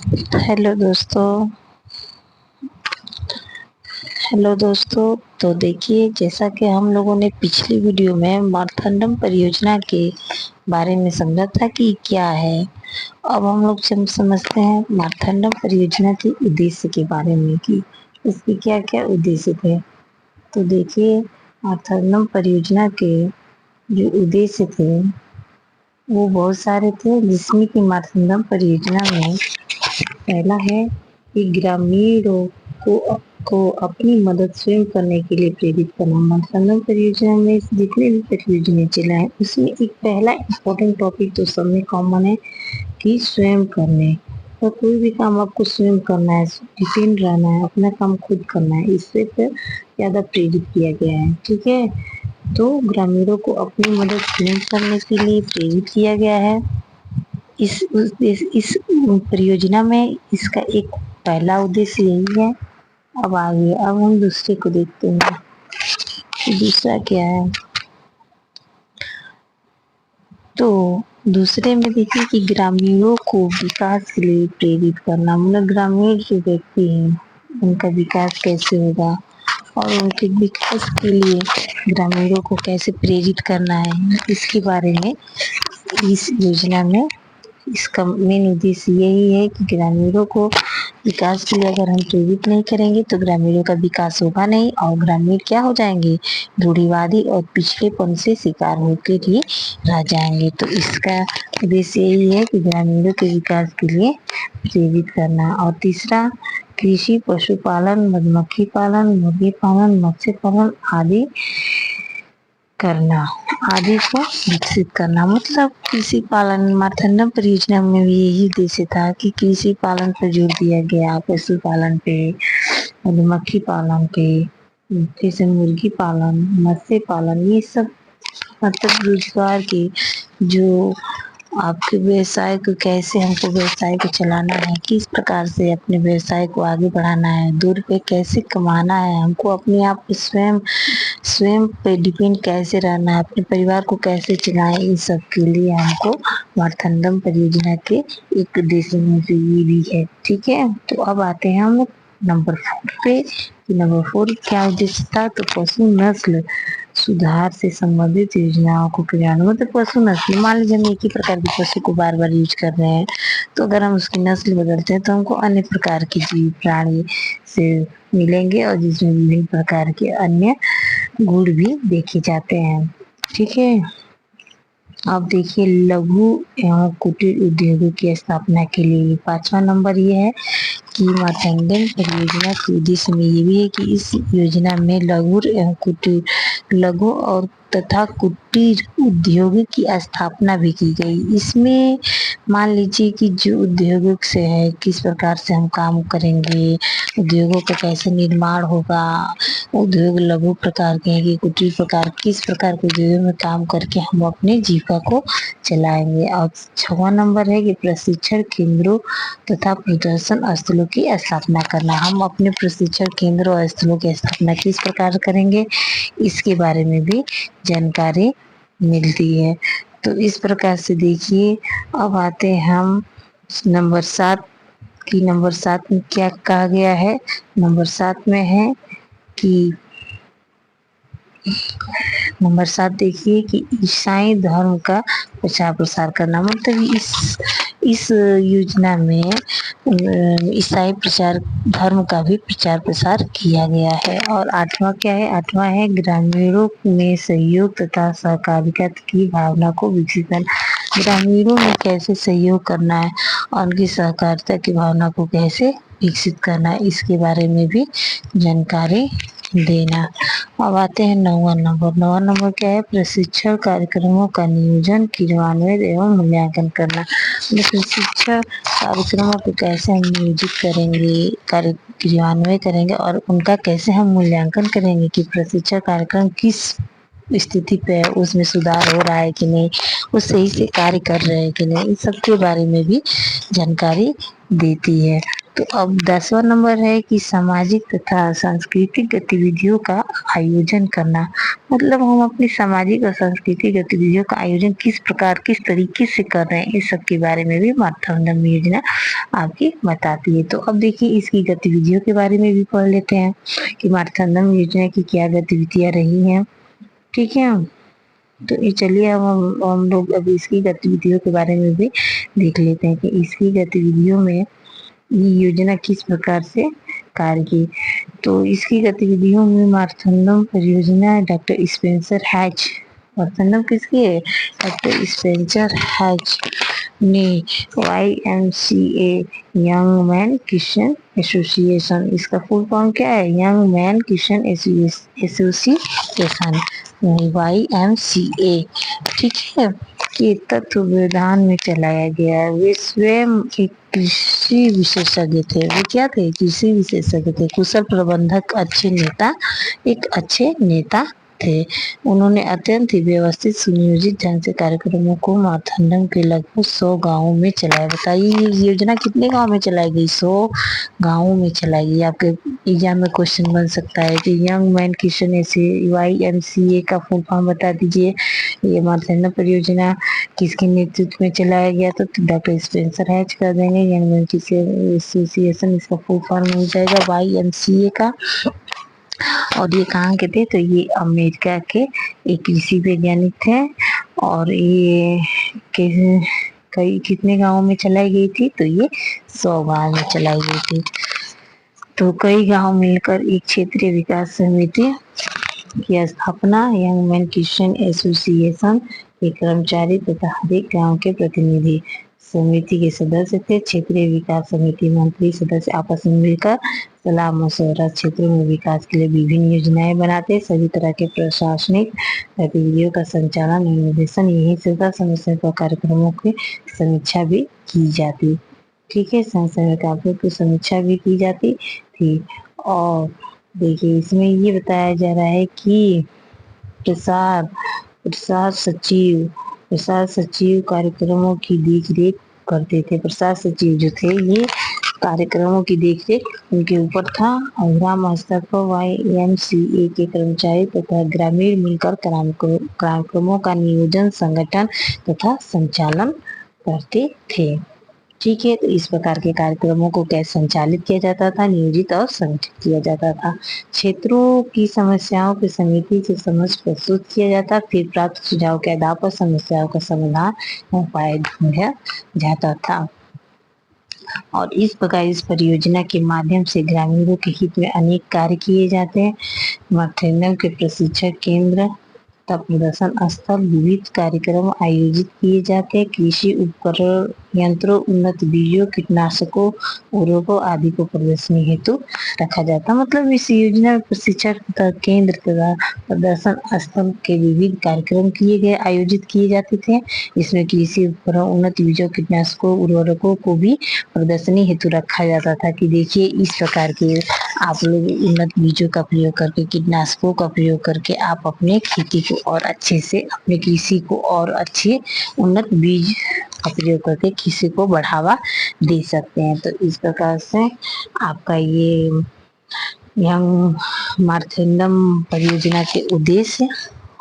Hello दोस्तों। Hello दोस्तों। तो देखिए, जैसा कि हम लोगों ने पिछली वीडियो में मारथंडम परियोजना के बारे में समझा था कि क्या है। अब हम लोग समझते हैं मारथंडम परियोजना के उद्देश्य के बारे में कि इसके क्या क्या उद्देश्य थे। तो देखिए, मारथंडम परियोजना के जो उद्देश्य थे वो बहुत सारे थे, जिसमें कि मारथंडम परियोजना में पहला है कि ग्रामीणों को अपनी मदद स्वयं करने के लिए प्रेरित करना। मारथंडम परियोजना में जितने भी परियोजनाएं चला है उसमें एक पहला इम्पोर्टेंट टॉपिक तो सब में कॉमन है कि स्वयं करने। तो कोई भी काम आपको स्वयं करना है, डिपेंड रहना है, अपना काम खुद करना है, इससे फिर ज्यादा प्रेरित किया गया है। ठीक है, तो ग्रामीणों को अपनी मदद स्वयं करने के लिए प्रेरित किया गया है। इस परियोजना में इसका एक पहला उद्देश्य यही है। अब हम दूसरे को देखते हैं कि दूसरा क्या है। तो दूसरे में देखिए कि ग्रामीणों को विकास के लिए प्रेरित करना, मतलब ग्रामीण जो व्यक्ति हैं उनका विकास कैसे होगा और उनके विकास के लिए ग्रामीणों को कैसे प्रेरित करना है, इसके बारे में इस योजना में इसका मेन उद्देश्य यही है कि ग्रामीणों को विकास के लिए अगर हम प्रेरित नहीं करेंगे तो ग्रामीणों का विकास होगा नहीं और ग्रामीण क्या हो जाएंगे, रूढ़िवादी और पिछड़ेपन से शिकार होकर ही रह जाएंगे। तो इसका उद्देश्य यही है कि ग्रामीणों के विकास के लिए प्रेरित करना। और तीसरा, कृषि, पशुपालन, मधुमक्खी पालन, मुर्गी पालन, मत्स्य पालन करना आदि को विकसित करना। मतलब कृषि पालन, मारथंडम परियोजना में भी यही उद्देश्य था कि कृषि पालन पर जोर दिया गया, पशुपालन पे, मधुमक्खी पालन पे, जैसे मुर्गी पालन, मत्स्य पालन, ये सब मतलब रोजगार के जो आपके व्यवसाय को कैसे हमको व्यवसाय को चलाना है, किस प्रकार से अपने व्यवसाय को आगे बढ़ाना है, 2 रुपए कैसे कमाना है, हमको अपने आप पे स्वयं स्वयं पे डिपेंड कैसे रहना है, अपने परिवार को कैसे चलाएं, इन सब के लिए हमको मारथंडम परियोजना के एक उद्देश्य में से ये भी है। ठीक है, तो अब आते हैं हम नंबर 4 पे कि नंबर 4 क्या उद्देश्य था। तो पशु नस्ल सुधार से संबंधित योजनाओं को क्रियान्वित, मतलब पशु नस्ल, मान लीजिए हम एक ही प्रकार के पशु को बार बार यूज कर रहे हैं, तो अगर हम उसकी नस्ल बदलते हैं तो हमको अन्य प्रकार के जीव प्राणी से मिलेंगे और जिसमें विभिन्न प्रकार के अन्य गुण भी देखे जाते हैं। ठीक है, अब देखिए लघु एवं कुटीर उद्योगों की स्थापना के लिए 5वां नंबर ये है कि मारथंडम परियोजना के उद्देश्य में ये भी है कि इस योजना में लघु एवं कुटीर लघु और तथा कुटीर उद्योग की स्थापना भी की गई। इसमें मान लीजिए कि जो उद्योगों से है किस प्रकार से हम काम करेंगे, उद्योगों का कैसे निर्माण होगा, उद्योग लघु प्रकार के हैं कि कुटीर प्रकार, किस प्रकार के उद्योग में काम करके हम अपने जीविका को चलाएंगे। और 6वां नंबर है कि प्रशिक्षण केंद्रों तथा प्रदर्शन स्थलों की स्थापना करना। हम अपने प्रशिक्षण केंद्रों और स्थलों की स्थापना किस प्रकार करेंगे, इसके बारे में भी जानकारी मिलती है। तो इस प्रकार से देखिए, अब आते हैं हम नंबर 7 की। नंबर 7 में क्या कहा गया है। नंबर 7 में है कि नंबर 7 देखिए कि ईसाई धर्म का प्रचार प्रसार करना। मतलब इस योजना में ईसाई प्रचार धर्म का भी प्रचार प्रसार किया गया है। और 8वां क्या है, 8वां है ग्रामीणों में सहयोग तथा सहकारिता की भावना को विकसित करना। ग्रामीणों में कैसे सहयोग करना है और उनकी सहकारिता की भावना को कैसे विकसित करना है, इसके बारे में भी जानकारी देना। अब आते हैं 9वां नंबर। 9वां नंबर क्या है, प्रशिक्षण कार्यक्रमों का नियोजन, क्रियान्वयन एवं मूल्यांकन करना। प्रशिक्षण कार्यक्रमों को कैसे हम नियोजित करेंगे, क्रियान्वयन करेंगे और उनका कैसे हम मूल्यांकन करेंगे कि प्रशिक्षण कार्यक्रम किस स्थिति पे है, उसमें सुधार हो रहा है कि नहीं, वो सही से कार्य कर रहे हैं कि नहीं, इन सब के बारे में भी जानकारी देती है। तो अब 10वां नंबर है कि सामाजिक तथा सांस्कृतिक गतिविधियों का आयोजन करना। मतलब हम अपनी सामाजिक और सांस्कृतिक गतिविधियों का आयोजन किस प्रकार किस तरीके से कर रहे हैं, इस सब के बारे में भी मातृवंदन योजना आपकी बताती है। तो अब देखिए इसकी गतिविधियों के बारे में भी पढ़ लेते हैं कि मातृवंदन योजना की क्या गतिविधियां रही हैं। ठीक है, तो ये चलिए हम लोग अभी इसकी गतिविधियों के बारे में भी देख लेते हैं कि इसकी गतिविधियों में ये योजना किस प्रकार से कार्य की। तो इसकी गतिविधियों में मारथंडम परियोजना डॉक्टर स्पेंसर हैच, मारथंडम किसकी है, डॉक्टर स्पेंसर हैच ने YMCA young man Kishan association, इसका फुल फॉर्म क्या है, young man Kishan association YMCA, ठीक है, कि तत्वावधान में चलाया गया। वे स्वयं एक कृषि विशेषज्ञ थे। वो क्या थे, कृषि विशेषज्ञ थे, कुशल प्रबंधक, अच्छे नेता, एक अच्छे नेता थे। उन्होंने अत्यंत ही व्यवस्थित सुनियोजित ढंग से कार्यक्रमों को मारथंडम के लगभग 100 गांवों में चलाया। बताइए ये योजना कितने गांव में चलाई गई, 100 गांवों में चलाई गई। आपके एग्जाम में क्वेश्चन बन सकता है कि यंग मैन किशन ऐसे YMCA का फुल फॉर्म बता दीजिए। ये मारथंडम परियोजना किसके नेतृत्व में चलाया गया, तो डॉक्टर स्पेंसर हैच कर देंगे। यंग मैन किशन एसोसिएशन, इसका फुल फॉर्म हो जाएगा YMCA का। और ये कहाँ के थे, तो ये अमेरिका के एक कृषि वैज्ञानिक थे। और ये कई कितने गांवों में चलाई गई थी, तो ये 100 गांव में चलाई गई थी। तो कई गांव मिलकर एक क्षेत्रीय विकास समिति की स्थापना, यंग मैन किशन एसोसिएशन के कर्मचारी तथा हर एक गाँव के प्रतिनिधि समिति के सदस्य थे। क्षेत्रीय विकास समिति मंत्री सदस्य आपस में मिलकर सलाह मशवरा क्षेत्रों में विकास के लिए विभिन्न योजनाएं बनाते। सभी तरह के प्रशासनिक गतिविधियों का संचालन और निर्देशन यही सुविधा समस्या पर कार्यक्रमों की समीक्षा भी की जाती। ठीक है, समय कार्यों की समीक्षा भी की जाती थी। और देखिए इसमें ये बताया जा रहा है कि प्रसार प्रसार सचिव कार्यक्रमों की देख रेख करते थे। प्रसार सचिव जो थे ये कार्यक्रमों की देख रेख उनके ऊपर था। और ग्राम स्तर पर YMCA के कर्मचारी तथा ग्रामीण मिलकर कार्यक्रमों का नियोजन, संगठन तथा संचालन करते थे। ठीक है, तो इस प्रकार के कार्यक्रमों को कैसे संचालित किया जाता था, नियोजित और संगठित किया जाता था। क्षेत्रों की समस्याओं की समिति से समझ प्रस्तुत किया जाता, फिर प्राप्त सुझाव के आधार पर समस्याओं का समाधान उपाय ढूंढा जाता था। और इस प्रकार इस परियोजना के माध्यम से ग्रामीणों के हित में अनेक कार्य किए जाते हैं। मारथंडम के प्रशिक्षण केंद्र तथा प्रदर्शन स्थल, विविध कार्यक्रम आयोजित किए जाते हैं। कृषि उपकरण, यंत्रों, उन्नत बीजों, कीटनाशकों, उर्वरकों आदि को प्रदर्शनी हेतु रखा जाता है। मतलब इस योजना में प्रशिक्षण तथा केंद्र तथा प्रदर्शन स्थल के विविध कार्यक्रम किए गए, आयोजित किए जाते थे। इसमें कृषि उपकरण, उन्नत बीजों, कीटनाशकों, उर्वरकों को भी प्रदर्शनी हेतु रखा जाता था कि देखिए इस प्रकार के आप लोग उन्नत बीजों का प्रयोग करके, कीटनाशकों का प्रयोग करके आप अपने खेती को और अच्छे से, अपने कृषि को और अच्छे उन्नत बीज का प्रयोग करके कृषि को बढ़ावा दे सकते हैं। तो इस प्रकार से आपका ये यंग मारथंडम परियोजना के उद्देश्य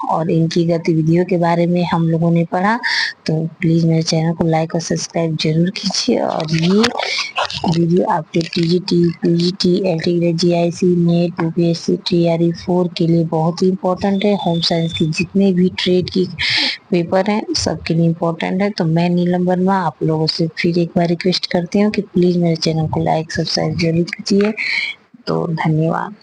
और इनकी गतिविधियों के बारे में हम लोगों ने पढ़ा। तो प्लीज़ मेरे चैनल को लाइक और सब्सक्राइब जरूर कीजिए। और ये वीडियो आपके TGT, PGT, LT grade, GIC, net, UPSC, TRE 4 के लिए बहुत ही इम्पोर्टेंट है। होम साइंस की जितने भी ट्रेड की पेपर हैं सबके लिए इम्पोर्टेंट है। तो मैं नीलम वर्मा आप लोगों से फिर एक बार रिक्वेस्ट करती हूँ कि प्लीज़ मेरे चैनल को लाइक सब्सक्राइब जरूर कीजिए। तो धन्यवाद।